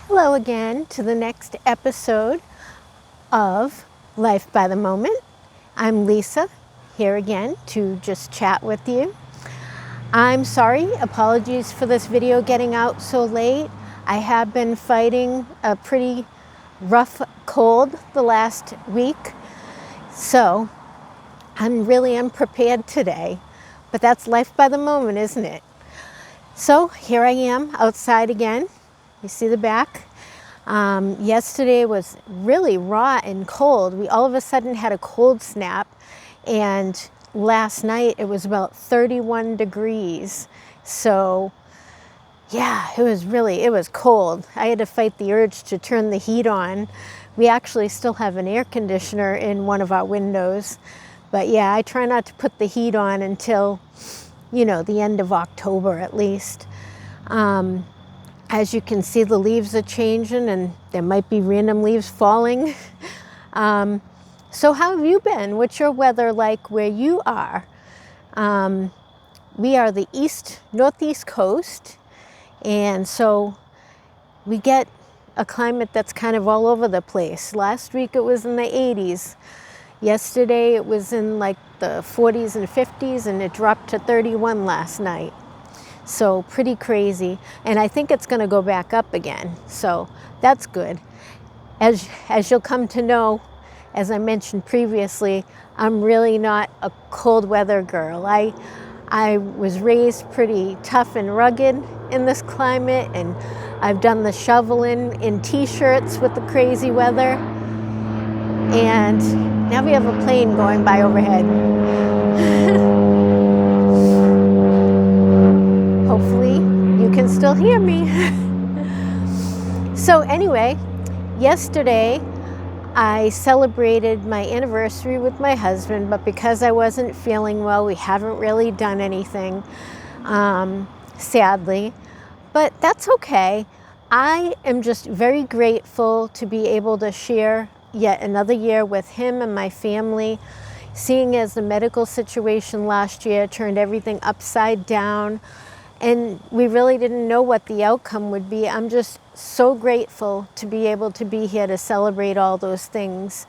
Hello again to the next episode of Life by the Moment. I'm Lisa, here again to just chat with you. I'm sorry, apologies for this video getting out so late. I have been fighting a pretty rough cold the last week, so I'm really unprepared today, but that's life by the moment, isn't it? So here I am outside again. You see the back? Yesterday was really raw and cold. We all of a sudden had a cold snap, and last night it was about 31 degrees. So yeah, it was cold. I had to fight the urge to turn the heat on. We actually still have an air conditioner in one of our windows. But yeah, I try not to put the heat on until, the end of October at least. As you can see, the leaves are changing and there might be random leaves falling. So how have you been? What's your weather like where you are? We are the northeast coast, and so we get a climate that's kind of all over the place. Last week it was in the 80s. Yesterday it was in like the 40s and 50s, and it dropped to 31 last night. So pretty crazy, and I think it's going to go back up again, so that's good. As you'll come to know, as I mentioned previously, I'm really not a cold weather girl. I was raised pretty tough and rugged in this climate, and I've done the shoveling in t-shirts with the crazy weather, and now we have a plane going by overhead. Hopefully you can still hear me. So anyway, yesterday I celebrated my anniversary with my husband, but because I wasn't feeling well, we haven't really done anything, sadly, but that's okay. I am just very grateful to be able to share yet another year with him and my family, seeing as the medical situation last year turned everything upside down. And we really didn't know what the outcome would be. I'm just so grateful to be able to be here to celebrate all those things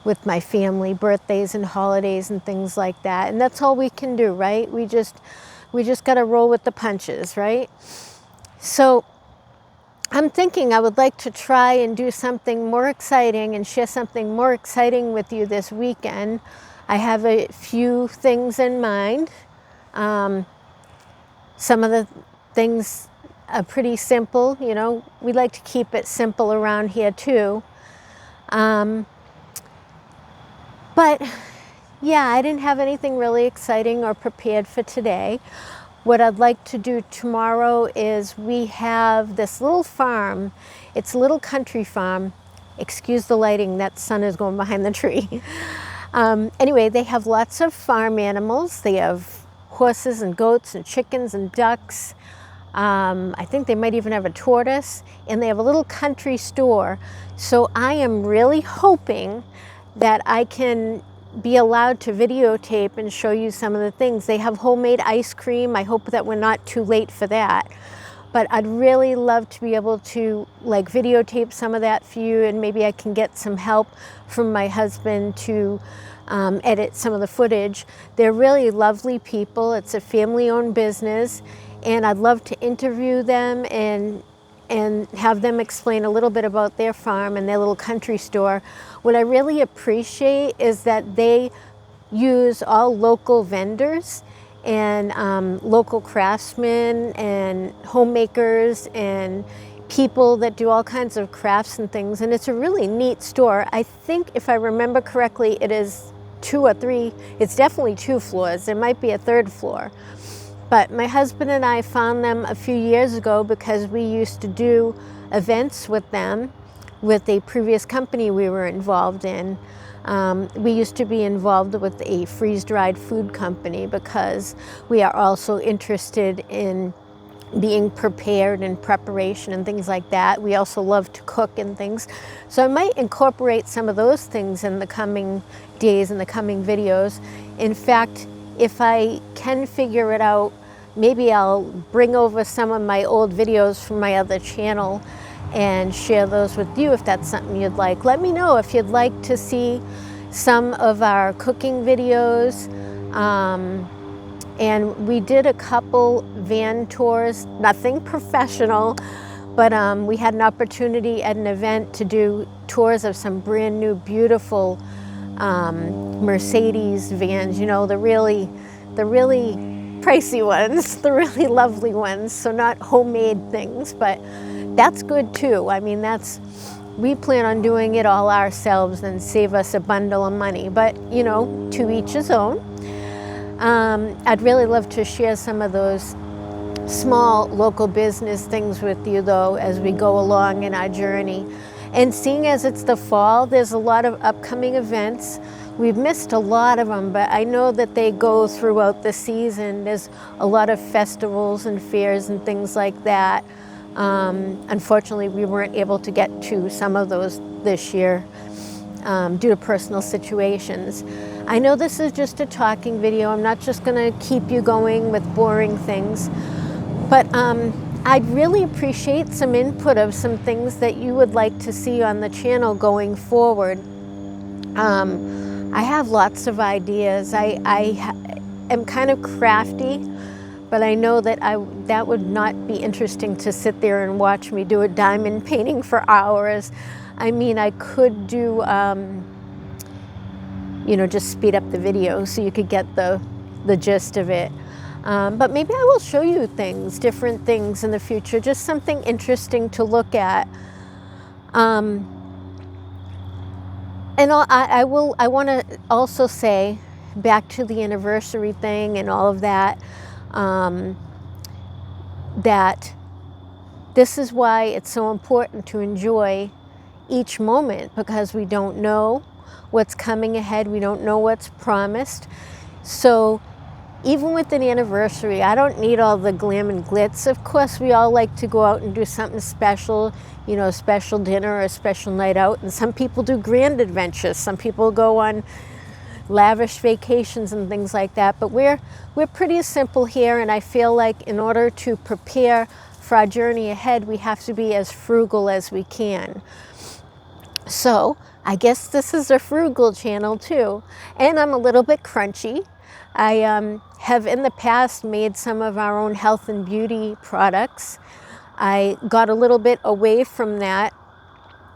with my family, birthdays and holidays and things like that. And that's all we can do, right? We just got to roll with the punches, right? So I'm thinking I would like to try and do something more exciting and share something more exciting with you this weekend. I have a few things in mind. Some of the things are pretty simple, we like to keep it simple around here too. But yeah, I didn't have anything really exciting or prepared for today. What I'd like to do tomorrow is we have this little farm. It's a little country farm. Excuse the lighting, that sun is going behind the tree. Anyway, they have lots of farm animals. They have horses and goats and chickens and ducks. I think they might even have a tortoise, and they have a little country store. So I am really hoping that I can be allowed to videotape and show you some of the things. They have homemade ice cream. I hope that we're not too late for that. But I'd really love to be able to videotape some of that for you, and maybe I can get some help from my husband to edit some of the footage. They're really lovely people. It's a family-owned business, and I'd love to interview them and have them explain a little bit about their farm and their little country store. What I really appreciate is that they use all local vendors and local craftsmen and homemakers and people that do all kinds of crafts and things, and it's a really neat store. I think, if I remember correctly, it is 2 or 3, it's definitely 2 floors. There might be a 3rd floor. But my husband and I found them a few years ago because we used to do events with them with a previous company we were involved in. We used to be involved with a freeze-dried food company because we are also interested in being prepared and preparation and things like that. We also love to cook and things. So I might incorporate some of those things in the coming days and the coming videos. In fact, if I can figure it out maybe I'll bring over some of my old videos from my other channel and share those with you if that's something you'd like. Let me know if you'd like to see some of our cooking videos. And we did a couple van tours, nothing professional, but we had an opportunity at an event to do tours of some brand new, beautiful Mercedes vans, you know, the really pricey ones, the really lovely ones, so not homemade things, but that's good too. I mean, we plan on doing it all ourselves and save us a bundle of money, but you know, to each his own. I'd really love to share some of those small local business things with you though as we go along in our journey. And seeing as it's the fall, there's a lot of upcoming events. We've missed a lot of them, but I know that they go throughout the season. There's a lot of festivals and fairs and things like that. Unfortunately, we weren't able to get to some of those this year due to personal situations. I know this is just a talking video. I'm not just going to keep you going with boring things, but I'd really appreciate some input of some things that you would like to see on the channel going forward. I have lots of ideas. I am kind of crafty, but I know that that would not be interesting to sit there and watch me do a diamond painting for hours. I mean, I could do you know, just speed up the video so you could get the gist of it. But maybe I will show you things, different things in the future, just something interesting to look at. And I want to also say, back to the anniversary thing and all of that, that this is why it's so important to enjoy each moment, because we don't know what's coming ahead. We don't know what's promised. So even with an anniversary, I don't need all the glam and glitz. Of course, we all like to go out and do something special, you know, a special dinner or a special night out. And some people do grand adventures. Some people go on lavish vacations and things like that. But we're pretty simple here. And I feel like in order to prepare for our journey ahead, we have to be as frugal as we can. So I guess this is a frugal channel too. And I'm a little bit crunchy. I have in the past made some of our own health and beauty products. I got a little bit away from that.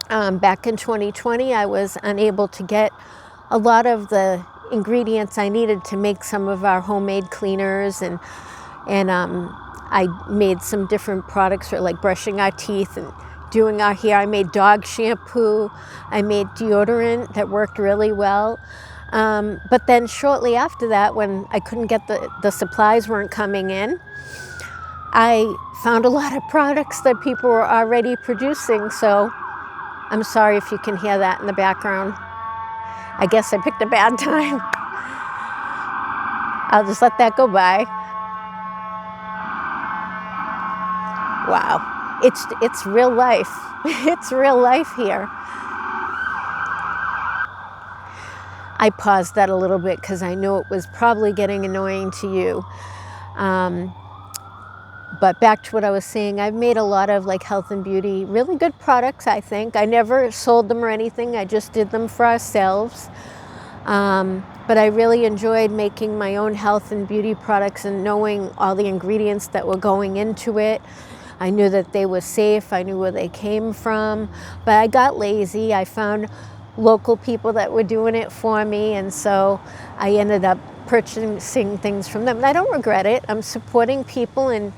Back in 2020, I was unable to get a lot of the ingredients I needed to make some of our homemade cleaners, and I made some different products for like brushing our teeth and doing our hair. I made dog shampoo. I made deodorant that worked really well. But then shortly after that, when I couldn't get the supplies weren't coming in, I found a lot of products that people were already producing. So I'm sorry if you can hear that in the background. I guess I picked a bad time. I'll just let that go by. Wow. It's real life. It's real life here. I paused that a little bit because I know it was probably getting annoying to you. But back to what I was saying, I've made a lot of like health and beauty, really good products, I think. I never sold them or anything. I just did them for ourselves. But I really enjoyed making my own health and beauty products and knowing all the ingredients that were going into it. I knew that they were safe. I knew where they came from. But I got lazy. I found local people that were doing it for me, and so I ended up purchasing things from them. And I don't regret it. I'm supporting people and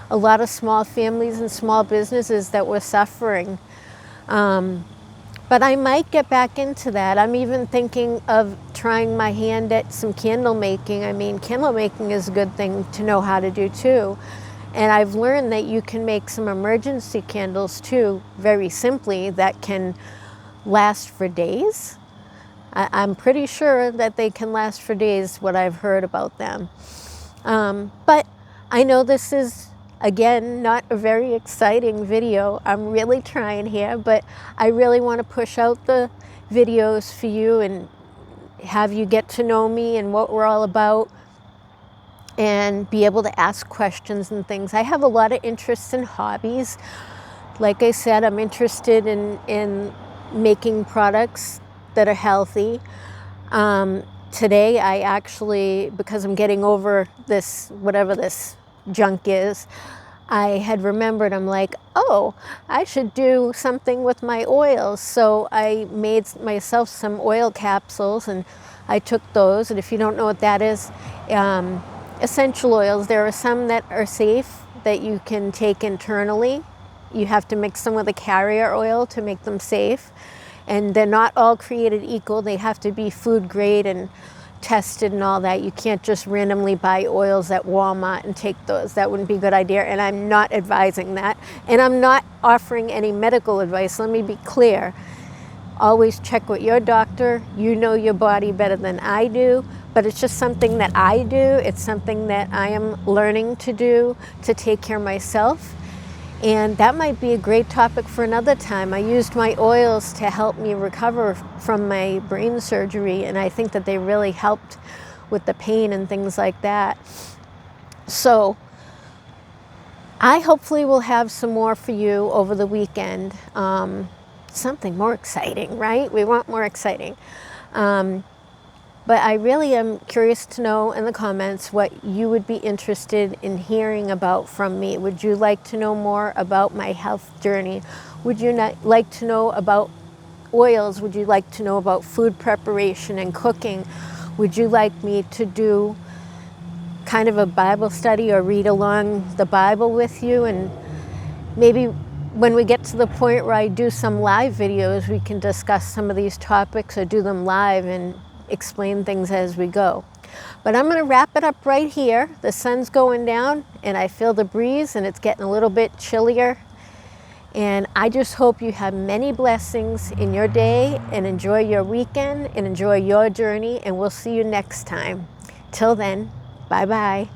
a lot of small families and small businesses that were suffering. But I might get back into that. I'm even thinking of trying my hand at some candle making. I mean, candle making is a good thing to know how to do too. And I've learned that you can make some emergency candles too, very simply, that can last for days. I'm pretty sure that they can last for days, what I've heard about them. But I know this is, again, not a very exciting video. I'm really trying here, but I really want to push out the videos for you and have you get to know me and what we're all about. and be able to ask questions and things. I have a lot of interest in hobbies. Like I said, I'm interested in making products that are healthy. Today I actually, because I'm getting over this, whatever this junk is, I had remembered, I'm like, oh, I should do something with my oils. So I made myself some oil capsules and I took those. And if you don't know what that is, essential oils, there are some that are safe that you can take internally. You have to mix them with a carrier oil to make them safe. And they're not all created equal. They have to be food grade and tested and all that. You can't just randomly buy oils at Walmart and take those. That wouldn't be a good idea, and I'm not advising that. And I'm not offering any medical advice. Let me be clear. Always check with your doctor. You know your body better than I do, but it's just something that I do. It's something that I am learning to do to take care of myself. And that might be a great topic for another time. I used my oils to help me recover from my brain surgery, and I think that they really helped with the pain and things like that. So I hopefully will have some more for you over the weekend. Something more exciting, right? We want more exciting. But I really am curious to know in the comments what you would be interested in hearing about from me. Would you like to know more about my health journey? Would you like to know about oils? Would you like to know about food preparation and cooking? Would you like me to do kind of a Bible study or read along the Bible with you? And maybe when we get to the point where I do some live videos, we can discuss some of these topics or do them live and explain things as we go. But I'm going to wrap it up right here. The sun's going down and I feel the breeze and it's getting a little bit chillier. And I just hope you have many blessings in your day and enjoy your weekend and enjoy your journey, and we'll see you next time. Till then, bye-bye.